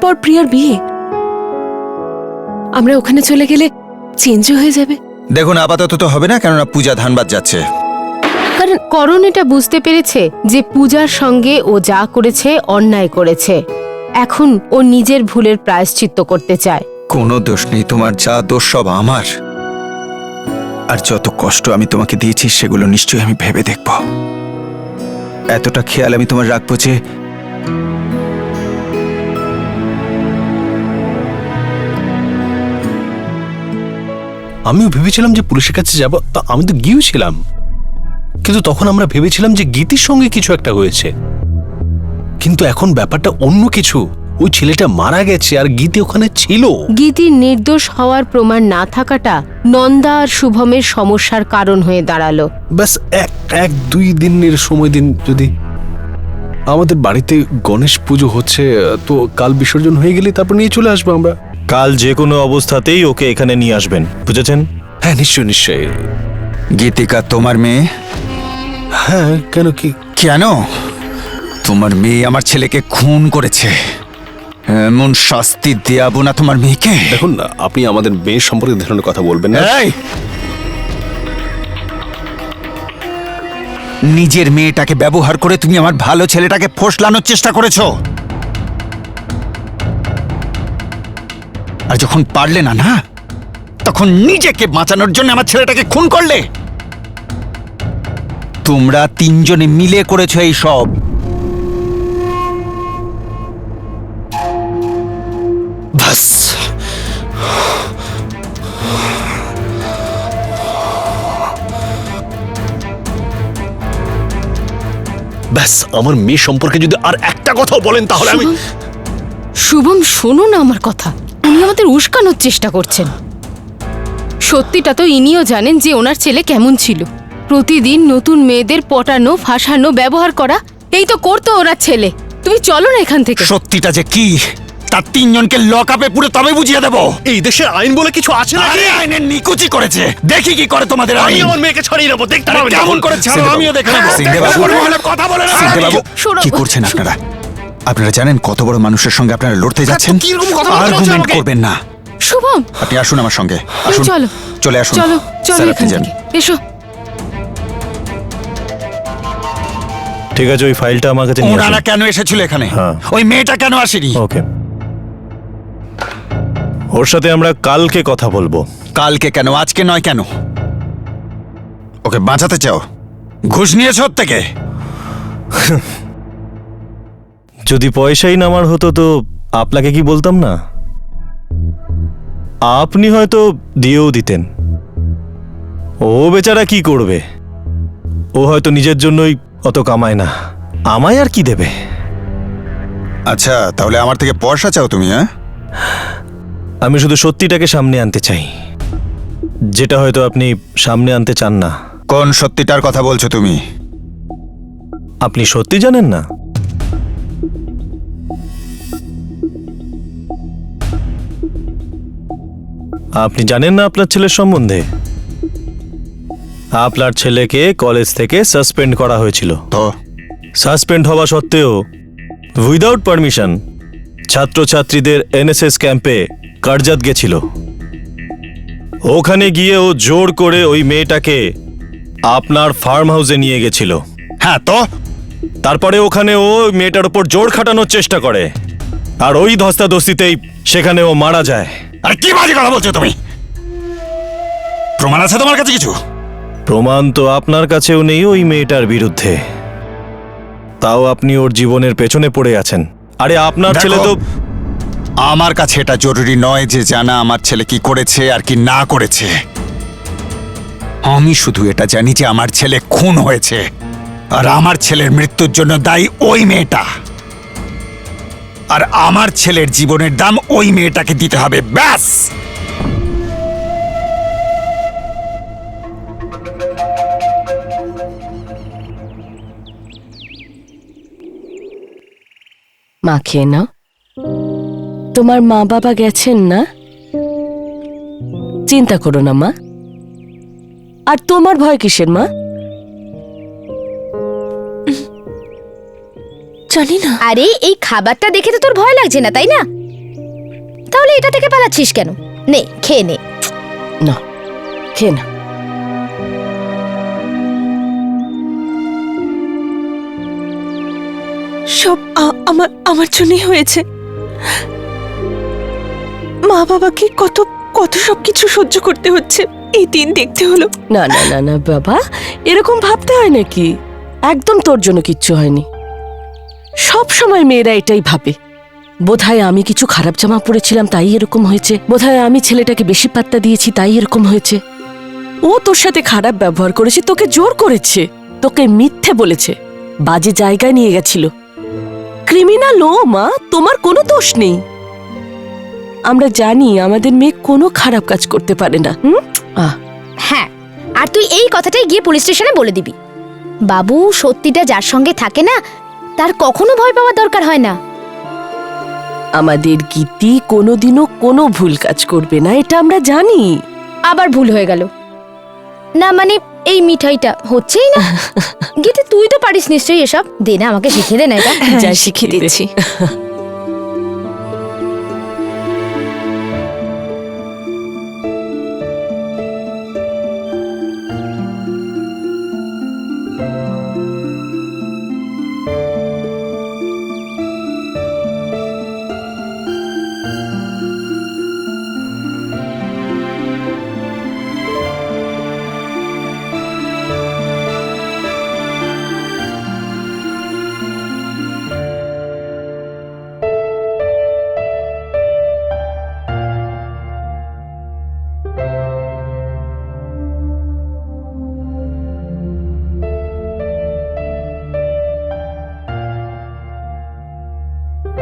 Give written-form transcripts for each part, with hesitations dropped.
পর প্রিয়ার বিয়ে, আমরা ওখানে চলে গেলে চেঞ্জও হয়ে যাবে। দেখুন, আপাতত তো হবে না, কেননা পূজা ধানবাদ যাচ্ছে। কারণ করণ এটা বুঝতে পেরেছে যে পূজার সঙ্গে ও যা করেছে অন্যায় করেছে। এখন ও নিজের ভুলের প্রায়শ্চিত্ত করতে চায়। কোনো দোষ নেই তোমার, যা দোষ সব আমার। আর যত কষ্ট আমি তোমাকে দিয়েছি সেগুলো নিশ্চয়ই আমি ভেবে দেখব। এতটা খেয়াল আমি তোমার রাখবো যে আমিও ভেবেছিলাম যে পুলিশের কাছে যাব, তা আমি তো গিয়েছিলাম, কিন্তু তখন আমরা ভেবেছিলাম যে গীতির সঙ্গে কিছু একটা হয়েছে। কিন্তু এখন ব্যাপারটা অন্য কিছু। ওই ছেলেটা মারা গেছে আর গীতি ওখানে ছিল। গীতির নির্দোষ হওয়ার প্রমাণ না থাকাটা নন্দা আর শুভমের সমস্যার কারণ হয়ে দাঁড়ালো। ব্যাস এক দুই দিনের সময় দিন। যদি আমাদের বাড়িতে গণেশ পুজো হচ্ছে, তো কাল বিসর্জন হয়ে গেলে তারপর নিয়ে চলে আসবো আমরা। কাল যে কোনো অবস্থাতেই ওকে এখানে নিয়ে আসবেন, বুঝেছেন? হ্যাঁ, নিশ্চয় নিশ্চয়। গীতিকা তোমার মেয়ে? হ্যাঁ, কেন? কি? কেন? তোমার মেয়ে আমার ছেলেকে খুন করেছে। এমন শাস্তি দেয়াবো না তোমার মেয়েকে। দেখুন না, আপনি আমাদের মেয়ের সম্পর্কে ধরনের কথা বলবেন না। এই! নিজের মেয়েটাকে ব্যবহার করে তুমি আমার ভালো ছেলেটাকে ফসলানোর চেষ্টা করেছো। আর যখন পারলে না না, তখন নিজেকে বাঁচানোর জন্য আমার ছেলেটাকে খুন করলে। তোমরা তিনজনে মিলে করেছো এই সব। বাস, ব্যাস, আমার মেয়ে সম্পর্কে যদি আর একটা কথাও বলেন তাহলে আমি... শুভম, শোনো না আমার কথা। উনি আমাদের উস্কানোর চেষ্টা করছেন। সত্যিটা তো ইনিও জানেন যে ওনার ছেলে কেমন ছিল। প্রতিদিন নতুন মেয়েদের পটানো, ফাঁসানো, ব্যবহার করা, এই তো করতো ওনার ছেলে। তুমি চলো না এখান থেকে। সত্যিটা যে কি তার তিনজনকে লক আপে পুরো তবে বুঝিয়ে দেবো। এই দেশে আইন বলে কিছু আছে না? আরে আইনের নিকুচি করেছে, দেখি কি করে তোমাদের আমি আইন। আমার মেয়েকে ছাড়িয়ে নেবো, দেখতে পাবেন কেমন করে ছাড়ো আমিও দেখে নেবো। সিন্ধে বাবু, কথা বলে না। সিন্ধে বাবু, শোনো। কি করছেন আপনারা? আপনারা জানেন কত বড় মানুষের সঙ্গে আপনারা লড়তে যাচ্ছেন? কিরকম কথা বলছেন আর্গুমেন্ট আমাকে? করবেন না। শুভম, আপনি আসুন আমার সঙ্গে, আসুন। চলো চলে আসুন। চলো চলো স্যার, এখান আপনি যান। থেকে এসো। ঠিক আছে, ওই ফাইলটা আমার কাছে নিয়ে ওনারা আসুন। কেন এসেছিল এখানে? হ্যাঁ। ওই মেয়েটা কেন আসেনি? ওকে, ওর সাথে আমরা কালকে কথা বলবো। কালকে কেন, আজকে নয় কেন? ওকে বাঁচাতে চাও? ঘুষ নিয়েছো ওর থেকে? যদি পয়সাই নামার হতো তো আপনাকে কি বলতাম না? আপনি হয়তো দিয়েও দিতেন। ও বেচারা কি করবে? ও হয়তো নিজের জন্যই অত কামায় না, আমায় আর কি দেবে? আচ্ছা, তাহলে আমার থেকে পয়সা চাও তুমি? হ্যাঁ, আমি শুধু সত্যিটাকে সামনে আনতে চাই, যেটা হয়তো আপনি সামনে আনতে চান না। কোন সত্যিটার কথা বলছো তুমি? আপনি সত্যি জানেন না? আপনি জানেন না আপনার ছেলের সম্বন্ধে? আপনার ছেলেকে কলেজ থেকে সাসপেন্ড করা হয়েছিল। তো সাসপেন্ড হওয়া সত্ত্বেও উইদাউট পারমিশন ছাত্রছাত্রীদের এনএসএস ক্যাম্পে কারজাত গেছিল। ওখানে গিয়ে ও জোর করে ওই মেয়েটাকে আপনার ফার্ম হাউসে নিয়ে গেছিল। হ্যাঁ, তো তারপরে ওখানে ও মেয়েটার উপর জোর খাটানোর চেষ্টা করে, আর ওই ধস্তাধস্তিতেই সেখানে ও মারা যায়। আরে কি বাজে কথা বলছো তুমি? প্রমাণ আছে তোমার কাছে কিছু? প্রমাণ তো আপনার কাছেও নেই ওই মেয়েটার বিরুদ্ধে, তাও আপনি ওর জীবনের পেছনে পড়ে আছেন। আরে আপনার দেখো, ছেলে তো... আমার কাছে এটা জরুরি নয় যে জানা আমার ছেলে কি করেছে আর কি না করেছে। আমি শুধু এটা জানি যে আমার ছেলে খুন হয়েছে, আর আমার ছেলের মৃত্যুর জন্য দায়ী ওই মেয়েটা। আর আমার ছেলের জীবনের দাম ওই মেয়েটাকে দিতে হবে, ব্যাস। মা খেয়ে নাও। তোমার মা বাবা গেছেন না? চিন্তা করো না মা। আর তোমার ভয় কিসের মা? জানি না। আরে এই খাবারটা দেখে তো তোর ভয় লাগছে না, তাই না? তাহলে এটা থেকে পালাচ্ছিস কেন? নে খেয়ে নে। না, খেয়ে না। সব আমার জন্যই হয়েছে। মা বাবাকে কত কত সবকিছু সহ্য করতে হচ্ছে, এই দিন দেখতে হলো। না না না না বাবা, এরকম ভাবতে হয় নাকি? একদম তোর জন্য কিচ্ছু হয়নি। সব সময় মেয়েরা এটাই ভাবে, বোধহয় আমি কিছু খারাপ জামা পরেছিলাম তাই এরকম হয়েছে, বোধহয় আমি ছেলেটাকে বেশি পাত্তা দিয়েছি তাই এরকম হয়েছে। ও তোর সাথে খারাপ ব্যবহার করেছে, তোকে জোর করেছে, তোকে মিথ্যে বলেছে, বাজে জায়গায় নিয়ে গেছিল। ক্রিমিনাল ও মা, তোমার কোনো দোষ নেই। আমরা জানি আমাদের মেয়ে কোনো খারাপ কাজ করতে পারে না। হ্যাঁ, আর তুই এই কথাটাই গিয়ে পুলিশ স্টেশনে বলে দিবি। বাবু সত্যিটা যার সঙ্গে থাকে না, তার কখনো ভয় পাওয়ার দরকার হয় না। আমাদের গীতি কোনোদিনও কোনো ভুল কাজ করবে না, এটা আমরা জানি। আবার ভুল হয়ে গেল না, মানে এই মিঠাইটা হচ্ছেই না। গীতি তুই তো পারিস নিশ্চয়ই এসব, দে না আমাকে শিখিয়ে দে না এটা। যা শিখিয়ে দিচ্ছি।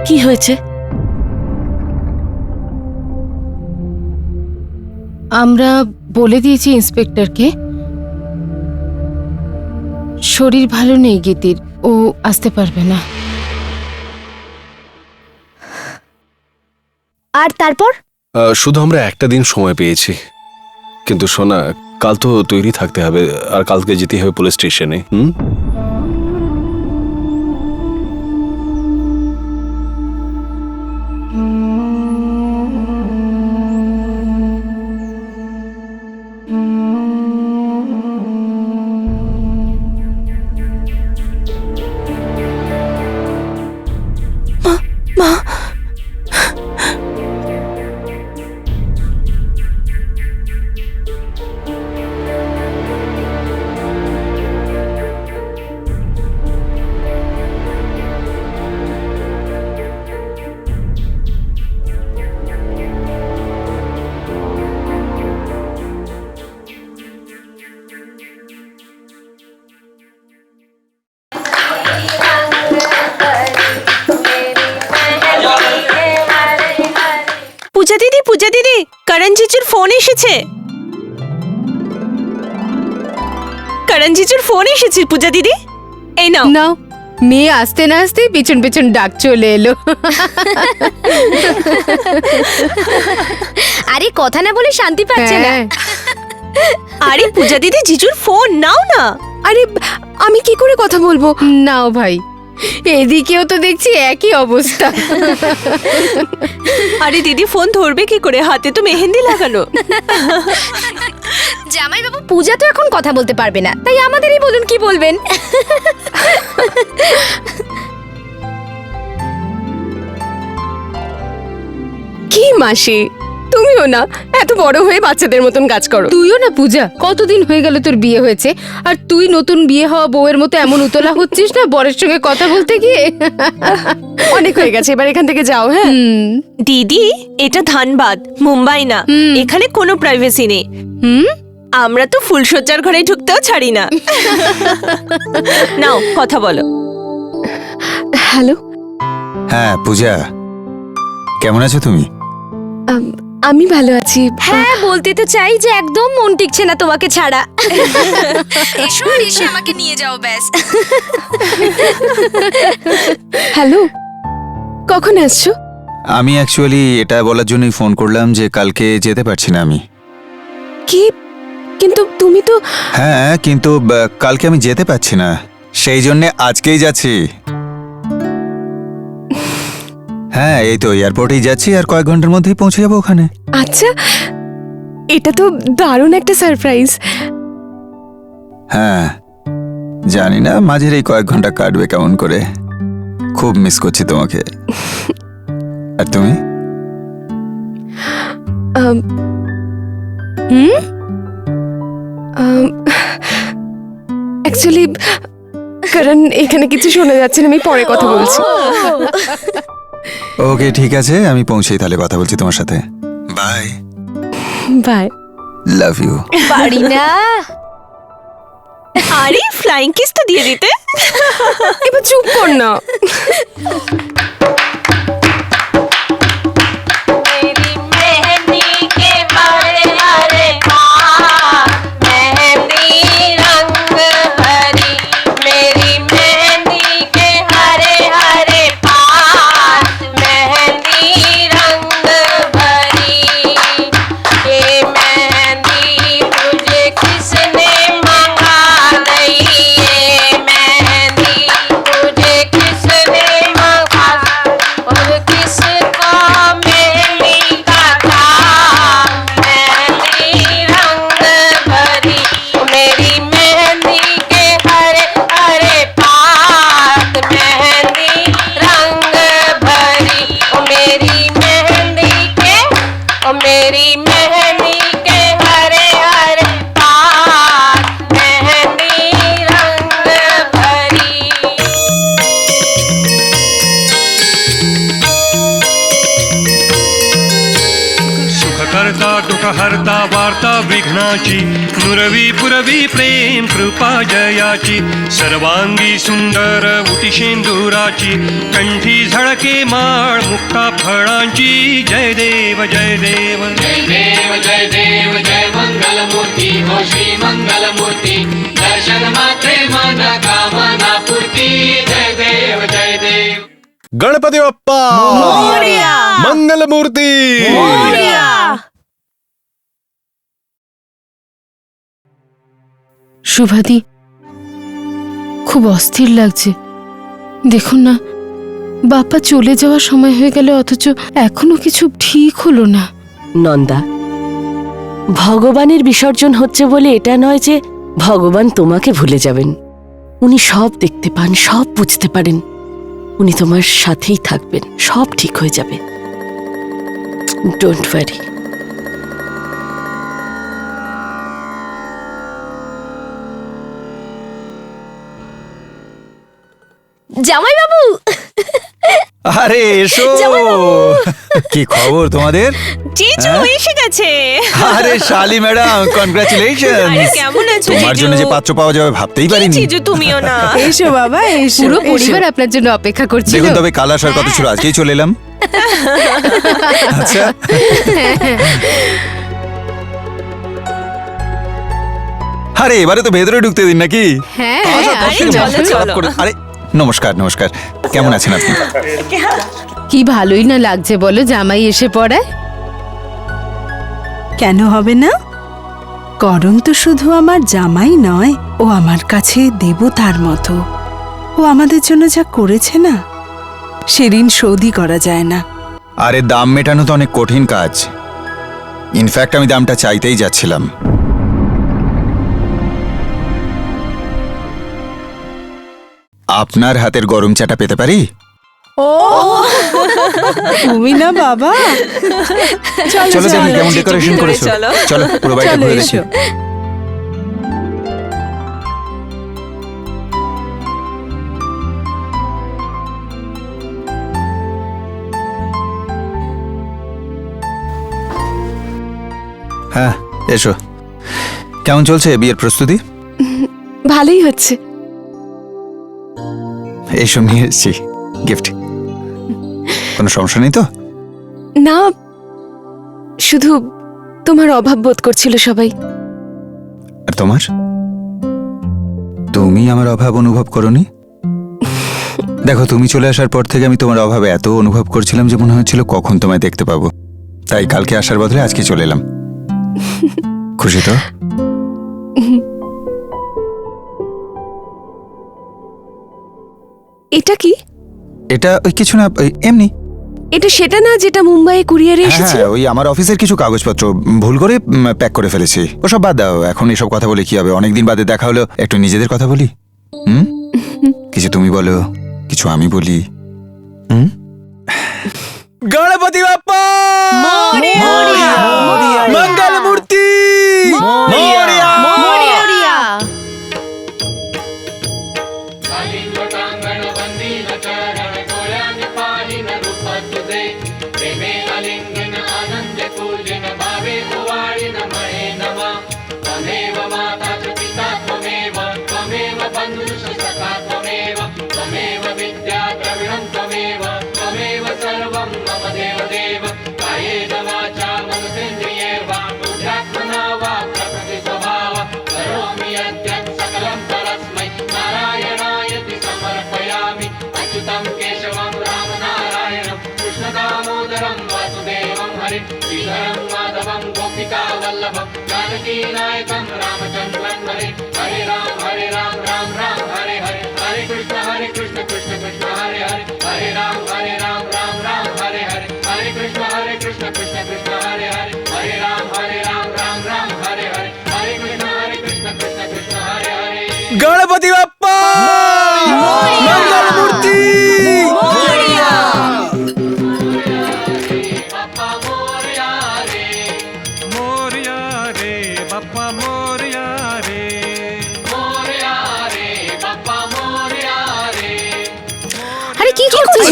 কি হয়েছে? আমরা বলে দিয়েছি ইন্সপেক্টরকে, শরীর ভালো নেই গীতির, ও আসতে পারবে না। আর তারপর শুধু আমরা একটা দিন সময় পেয়েছি, কিন্তু সোনা কাল তো তৈরি থাকতে হবে, আর কালকে যেতে হবে পুলিশ স্টেশনে। পূজা দিদি, করণ জিজুর ফোন এসেছে। করণ জিজুর ফোন এসেছে পূজা দিদি, এই নাও। নাও, মেয়ে আসতে না আসতে পিছন পিছন ডাক চলে এলো। আরে কথা না বলে শান্তি পাচ্ছে না। হ্যাঁ। আরে পূজা দিদি, জিজুর ফোন নাও না। আরে আমি কি করে কথা বলবো? নাও ভাই, এদিকেও তো দেখছি একই অবস্থা। আরে দিদি, ফোন ধরবে কি করে? হাতে তো মেহেন্দি লাগানো। জামাই বাবু, পূজা তো এখন কথা বলতে পারবে না, তাই আমাদেরই বলুন কি বলবেন। কি মাসি, তুমিও না এত বড় হয়ে বাচ্চাদের মতন কাজ করো। তুইও না পূজা, কতদিন হয়ে গেল তোর বিয়ে হয়েছে, আর তুই নতুন বিয়ে হওয়া বউয়ের মতো এমন উতলা হচ্ছিস না বরের সঙ্গে কথা বলতে গিয়ে। অনেক হয়ে গেছে, এবার এখান থেকে যাও। হ্যাঁ দিদি, এটা ধানবাদ, মুম্বাই না, এখানে কোনো প্রাইভেসি নেই। আমরা তো ফুলসজ্জার ঘরে ঢুকতেও ছাড়ি না। নাও কথা বলো। হ্যালো। হ্যাঁ পূজা, কেমন আছো তুমি? আমি ভালো আছি। হ্যাঁ, বলতে তো চাই যে একদম মন টিকছে না তোমাকে ছাড়া। এসো আর এসে আমাকে নিয়ে যাও ব্যাস। হ্যালো, কখন আসছো? আমি অ্যাকচুয়ালি এটা বলার জন্যই ফোন করলাম যে কালকে যেতে পারছি না আমি। কি? কিন্তু তুমি তো। হ্যাঁ, কিন্তু কালকে আমি যেতে পারছি না, সেই জন্য আজকেই যাচ্ছি। হ্যাঁ, এই তো এয়ারপোর্টেই যাচ্ছি, আর কয়েক ঘন্টার মধ্যেই পৌঁছে যাবো ওখানে। আচ্ছা, এটা তো দারুণ একটা সারপ্রাইজ। হ্যাঁ, জানি না মাঝের এই কয়েক ঘন্টা কাটবে কেমন করে। খুব মিস করছি তোমাকে। আর তুমি? অ্যাকচুয়ালি কারণ এখানে কিছু শোনা যাচ্ছে না, আমি পরে কথা বলছি। ওকে, ঠিক আছে, আমি পৌঁছেই তাহলে কথা বলছি তোমার সাথে। বাই। বাই। Love you. পারি না। আরে ফ্লাইং কিস তো দিয়ে দিতে। এবার চুপ কর না। सुखकर्ता दुःखहर्ता वार्ता विघ्नाची नुरवी पुरवी प्रेम कृपा जयाची सर्वांगी सुंदर उतिशेंदुराची कंठी झळके माळ मुक्ता फळांची जय देव जय देव जय देव जय देव जय मंगलमूर्ती हो श्री मंगलमूर्ती दर्शन मात्रे मन कामना पूर्ती जय देव जय देव गणपती बाप्पा मंगलमूर्ती। শুভাদি, খুব অস্থির লাগছে। দেখুন না, বাপ্পা চলে যাওয়ার সময় হয়ে গেল, অথচ এখনো কিছু ঠিক হলো না। নন্দা, ভগবানের বিসর্জন হচ্ছে বলে এটা নয় যে ভগবান তোমাকে ভুলে যাবেন। উনি সব দেখতে পান, সব বুঝতে পারেন। উনি তোমার সাথেই থাকবেন, সব ঠিক হয়ে যাবে। Don't worry. জামাই বাবু, আরে এসো। কি খবর তোমাদের? জিজু এসে গেছে। আরে শালি ম্যাডাম, কনগ্রাচুলেশন। আরে কেমন আছো তোমার জিজু? জন্য যে পাত্র পাওয়া যাবে ভাবতেই পারিনি। জিজু তুমিও না। এসো বাবা, এসো। পুরো পরিবার আপনার জন্য অপেক্ষা করছিল। দেখুন, তবে কাল আসার কথা ছিল, আজকেই চলে এলাম। আচ্ছা, আরে এবারে তো ভেতরে ঢুকতে দিন নাকি? হ্যাঁ, আসো, তার আরে সঙ্গে চলো, মস্তি চলো। আলাপ করে- আরে নমস্কার নমস্কার, কেমন আছেন আপনি? কি ভালোই না লাগছে বলো জামাই এসে পড়ায়। কেন হবে না? করণ তো শুধু আমার জামাই নয়, ও আমার কাছে দেবতার মতো। ও আমাদের জন্য যা করেছে না, সে ঋণ শোধই করা যায় না। আরে দাম মেটানো তো অনেক কঠিন কাজ। ইনফ্যাক্ট আমি দামটা চাইতেই যাচ্ছিলাম। আপনার হাতের গরম চাটা পেতে পারি? তুমি না বাবা। চলো দেখি কেমন ডেকোরেশন ভিতরে করেছো। চলো। চলো পুরো বাড়িটা চলো ঘুরে দেখি। এসো। হ্যাঁ এসো। কেমন চলছে বিয়ের প্রস্তুতি? ভালোই হচ্ছে। এইসব নিয়ে এসেছি গিফট। কোনো সমস্যা নেই তো? না, শুধু তোমার অভাব বোধ করছিল সবাই। আর তোমার? তুমি আমার অভাব অনুভব করোনি? দেখো, তুমি চলে আসার পর থেকে আমি তোমার অভাব এত অনুভব করছিলাম যে মনে হচ্ছিল কখন তোমায় দেখতে পাবো। তাই কালকে আসার বদলে আজকে চলে এলাম। খুশি তো? এটা কি? এটা ওই কিছু না, ওই এমনি এটা সেটা না যেটা মুম্বাইয়ে কুরিয়ারে এসেছে? হ্যাঁ, ওই আমার অফিসের কিছু কাগজপত্র ভুল করে প্যাক করে ফেলেছি। ওসব বাদ দাও, এখন এসব কথা বলে কি হবে? অনেকদিন বাদে দেখা হলো, একটু নিজেদের কথা বলি। হুম, কিছু তুমি বলো, কিছু আমি বলি। হুম, গণপতি বাপ্পা মঙ্গল মূর্তি कलिंगोटांगण वंदीन चरण कोल्यान पाहिन रूप तुझे प्रेमे अलिंगन आनंद पूजन भावे कुवाळिन महे नमा त्वमेव माता च पिता त्वमेव बन्धुश्च सखा त्वमेव विद्या द्रविणं त्वमेव सर्वं मम देव कायेन वाचा मनसेन्द्रिये वा बुद्ध्यात्मना वा प्रकृति स्वभाव करोमि यद्यत् सकलं परस्मै नारायणायति समर्पयामि अच्युतं केशवं रामनारायणं कृष्णदामोदरं वासुदेवं हरिं श्रीधरं माधवं गोपिकावल्लभं जानकीनायकं रामचन्द्रं हरे हरे राम राम राम हरे हरे हरे कृष्ण कृष्ण कृष्ण हरे हरे हरे राम राम हरे हरे हरे कृष्ण कृष्ण कृष्ण हरे हरे हरे राम राम हरे हरे हरे कृष्ण कृष्ण कृष्ण हरे हरे। গণপতি বাপ্পা মঙ্গল মূর্তি बाप्पा मोरया रे मोरया रे बाप्पा मोरया रे मोरया रे बाप्पा मोरया रे। আরে কি করছিস?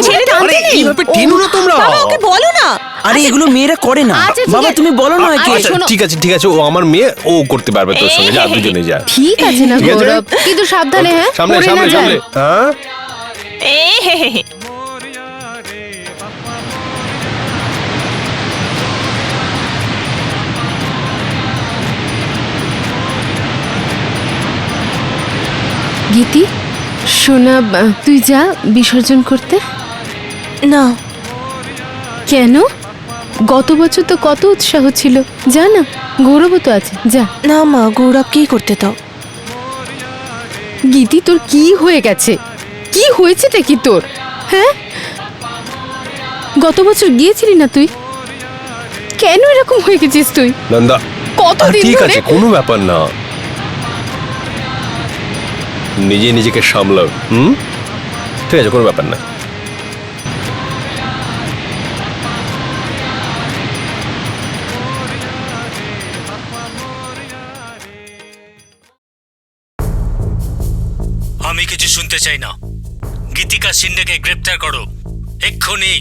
ছেড়ে দাও, আরে এইভাবে টেনো না তোমরা। বাবা ওকে বলো না। আরে এগুলো মেয়েরা করে না। আচ্ছা, ঠিক বাবা আছে। তুমি বলো না একে। আচ্ছা, শোনো। ঠিক আছে ও আমার মেয়ে, ও করতে পারবে তোর সঙ্গে। যা দুজনে যা। ঠিক আছে না ঠিক আছে? গৌরব, কিন্তু সাবধানে, হ্যাঁ, সামনে পড়ে না সামনে যায়। সামনে। হ্যাঁ এ হে হে হে। मोरया रे बाप्पा গীতি, শোনা, তুই যা বিসর্জন করতে। না, কেন? গত বছর তো কত উৎসাহ ছিল, যা না, গৌরবও তো আছে, যা। না মা, গৌরবকেই করতে দাও। গীতি, তোর কি হয়ে গেছে? কি হয়েছেটা কি তোর? হ্যাঁ, গত বছর গিয়েছিলি না তুই? কেন এরকম হয়ে গেছিস তুই? নন্দা কতদিন ঠিক ধরে? আছে, কোনো ব্যাপার না, নিজেকে সামলাও। ঠিক আছে, কোনো ব্যাপার না। আমি কিছু শুনতে চাই না। গীতিকা সিন্ডেকে গ্রেপ্তার করো এক্ষুনি।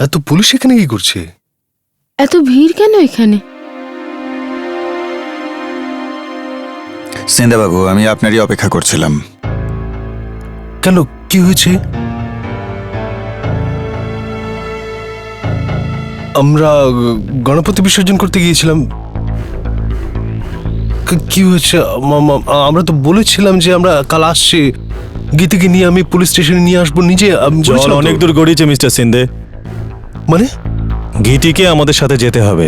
এত পুলিশ এখানে কি করছে? এত ভিড় কেন এখানে? সেন্দাবাবু, আমি আপনারই অপেক্ষা করছিলাম। কেন, কি হয়েছে? আমরা গণপতি বিসর্জন করতে গিয়েছিলাম, কি হয়েছে? আমরা তো বলেছিলাম যে আমরা কাল আসছি, গীতিকে নিয়ে আমি পুলিশ স্টেশনে নিয়ে আসবো নিজে। জল অনেক দূর গড়িয়েছে মিস্টার সিন্ধে। মানে গীতিকে আমাদের সাথে যেতে হবে।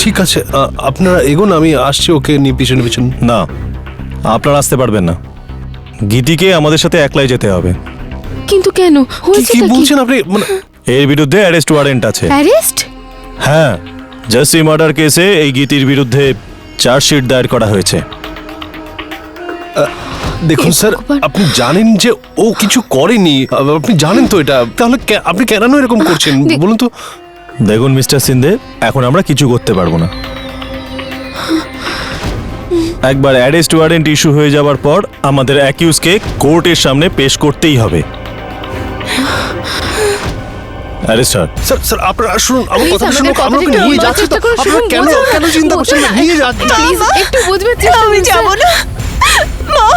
ঠিক আছে, আপনারা এগোন, আমি আসছি ওকে নিয়ে পিছনে পিছনে। না, আপনারা আসতে পারবেন না। গীতিকে আমাদের সাথে একলাই যেতে হবে। কিন্তু কেন হয়েছে কি কি? বলছেন আপনি? মানে এর বিরুদ্ধে অ্যারেস্ট ওয়ারেন্ট আছে। অ্যারেস্ট? হ্যাঁ, জাসি মার্ডার কেসে এই গীতির বিরুদ্ধে চার্জশিট দায়ের করা হয়েছে। দেখুন স্যার, আপনি জানেন যে ও কিছু করেনি, আপনি জানেন তো এটা, তাহলে আপনি কেন এরকম করছেন বলুন তো? দেখুন মিস্টার সিন্ধে, এখন আমরা কিছু করতে পারবো না। একবার অ্যারেস্ট ওয়ারেন্ট ইস্যু হয়ে যাওয়ার পর আমাদের অ্যাকিউজকে কোর্টের সামনে পেশ করতেই হবে। অ্যারেস্টার, স্যার স্যার আপনারা শুনুন আমার Please, কথা শুনুন, আমাদের আমরা ওকে কথাটা নিয়ে একটু যাচ্ছি তো। চেষ্টা করুন, আপনারা শুনুন, কেন বোঝান। কেন চিন্তা করছেন? বোঝান। নিয়ে যাচ্ছি। প্লিজ একটু বুঝবে চেষ্টা আমি করুন, যাব স্যার। না মা।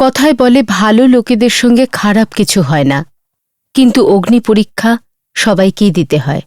কথায় বলে ভালো লোকেদের সঙ্গে খারাপ কিছু হয় না, কিন্তু অগ্নি পরীক্ষা সবাইকেই দিতে হয়।